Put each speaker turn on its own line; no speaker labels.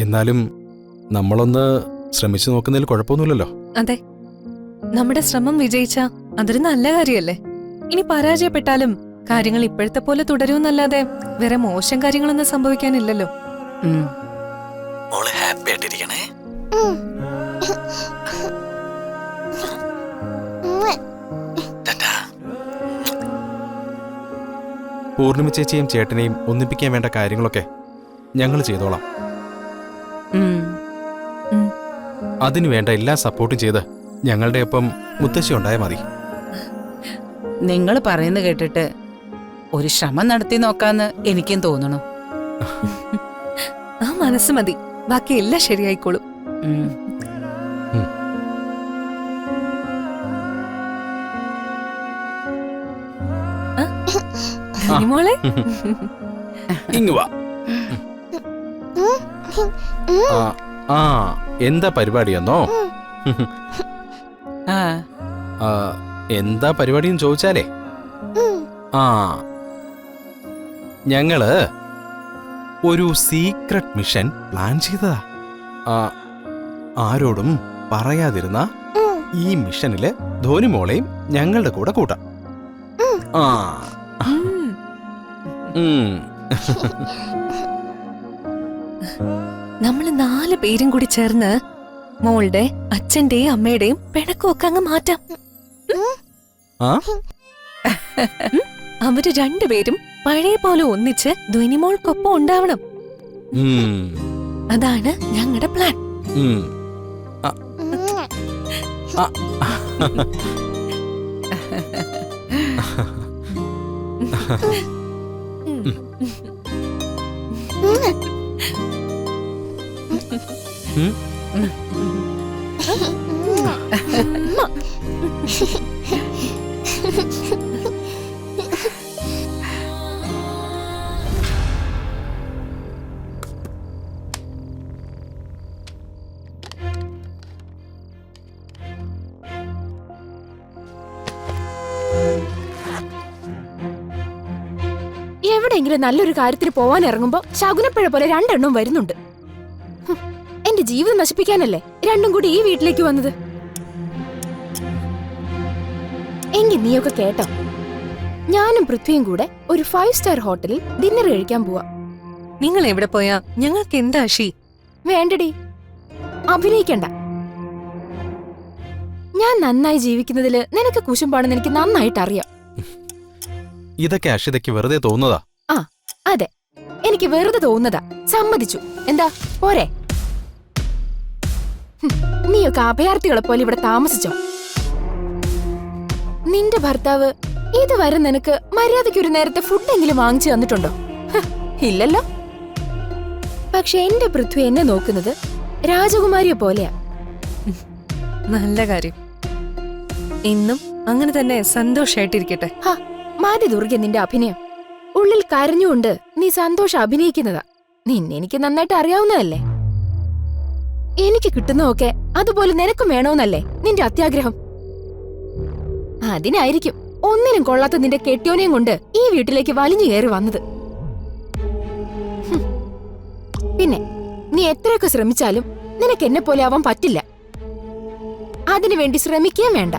എന്നാലും നമ്മളൊന്ന് ശ്രമിച്ചു നോക്കുന്നതിൽ കുഴപ്പമൊന്നുമില്ലല്ലോ.
അതെ, നമ്മുടെ ശ്രമം വിജയിച്ച അതൊരു നല്ല കാര്യല്ലേ. ഇനി പരാജയപ്പെട്ടാലും കാര്യങ്ങൾ ഇപ്പോഴത്തെ പോലെ തുടരുമെന്നല്ലാതെ വേറെ മോശം കാര്യങ്ങളൊന്നും സംഭവിക്കാനില്ലല്ലോ.
ഹാപ്പി ആയിട്ടിരിക്കണേ.
പൂർണിമ ചേച്ചിയും ചേട്ടനെയും ഒന്നിപ്പിക്കാൻ വേണ്ട കാര്യങ്ങളൊക്കെ ഞങ്ങൾ ചെയ്തോളാം. അതിനു വേണ്ട എല്ലാ സപ്പോർട്ടും ചെയ്ത് ഞങ്ങളുടെ ഒപ്പം മുത്തശ്ശി ഉണ്ടായാൽ മതി.
നിങ്ങൾ പറയുന്നത് കേട്ടിട്ട് ഒരു ശ്രമം നടത്തി നോക്കാന്ന് എനിക്കും തോന്നണു.
ആ മനസ്സ് മതി, ബാക്കി എല്ലാം ശരിയായിക്കോളും. മോളെ
ഇങ്ങ് വാ. ആ എന്താ പരിപാടിയെന്നോ? എന്താ പരിപാടിയെന്ന് ചോദിച്ചാലേ, ഞങ്ങള് ഒരു സീക്രട്ട് മിഷൻ പ്ലാൻ ചെയ്തതാ. ആരോടും പറയാതിരുന്ന ഈ മിഷനില് ധോനി മോളെയും ഞങ്ങളുടെ കൂടെ കൂട്ടാം.
നമ്മള് 4 പേരും കൂടി ചേർന്ന് മോളുടെ അച്ഛന്റെയും അമ്മയുടെയും പിണക്കമൊക്കെ അങ്ങ് മാറ്റാം. അവര് 2 പേരും പഴയ പോലെ ഒന്നിച്ച് ധ്വനിമോൾക്കൊപ്പം ഉണ്ടാവണം. അതാണ് ഞങ്ങളുടെ പ്ലാൻ.
എവിടെയെങ്കിലും നല്ലൊരു കാര്യത്തിന് പോവാൻ ഇറങ്ങുമ്പോ ശകുനപ്പഴ പോലെ 2 എണ്ണം വരുന്നുണ്ട്. എന്റെ ജീവിതം നശിപ്പിക്കാനല്ലേ 2 കൂടി ഈ വീട്ടിലേക്ക് വന്നത്. എങ്കിൽ നീയൊക്കെ കേട്ടോ, ഞാനും പൃഥ്വിയും കൂടെ ഒരു 5 സ്റ്റാർ ഹോട്ടലിൽ ഡിന്നർ കഴിക്കാൻ പോവാ.
നിങ്ങൾ എവിടെ പോയാ ഞങ്ങൾക്ക് എന്താ ഷീ?
വേണ്ടടി, അഭിനയിക്കണ്ട. ഞാൻ നന്നായി ജീവിക്കുന്നതില് നിനക്ക് കുശുമ്പാണെന്ന് എനിക്ക് നന്നായിട്ട് അറിയാം.
ഇതൊക്കെ അക്ഷിതയ്ക്ക് വെറുതെ തോന്നുന്നതാ.
അതെ, എനിക്ക് വെറുതെ തോന്നുന്നതാ. സമ്മതിച്ചു. എന്താ പോരെ? നീയൊക്കെ അഭയാർത്ഥികളെ പോലെ ഇവിടെ താമസിച്ചോ? നിന്റെ ഭർത്താവ് ഇതുവരെ നിനക്ക് മര്യാദയ്ക്ക് ഒരു നേരത്തെ ഫുഡെങ്കിലും വാങ്ങിച്ചു തന്നിട്ടുണ്ടോ? ഇല്ലല്ലോ. പക്ഷെ എന്റെ പൃഥ്വി എന്നെ നോക്കുന്നത് രാജകുമാരിയെ പോലെയാ.
നല്ല കാര്യം. ഇന്നും അങ്ങനെ തന്നെ സന്തോഷായിട്ടിരിക്കട്ടെ.
മാതി ദുർഗ, നിന്റെ അഭിനയം. ഉള്ളിൽ കരഞ്ഞുകൊണ്ട് നീ സന്തോഷം അഭിനയിക്കുന്നതാ. നിന്നെ എനിക്ക് നന്നായിട്ട് അറിയാവുന്നതല്ലേ. എനിക്ക് കിട്ടുന്നതൊക്കെ അതുപോലെ നിനക്കും വേണമെന്നല്ലേ നിന്റെ അത്യാഗ്രഹം. അതിനായിരിക്കും ഒന്നിനും കൊള്ളാത്ത നിന്റെ കെട്ടിയോനെയും കൊണ്ട് ഈ വീട്ടിലേക്ക് വലിഞ്ഞു കയറി വന്നത്. പിന്നെ നീ എത്രയൊക്കെ ശ്രമിച്ചാലും നിനക്ക് എന്നെ പോലെ ആവാൻ പറ്റില്ല. അതിനുവേണ്ടി ശ്രമിക്കുകയും വേണ്ട.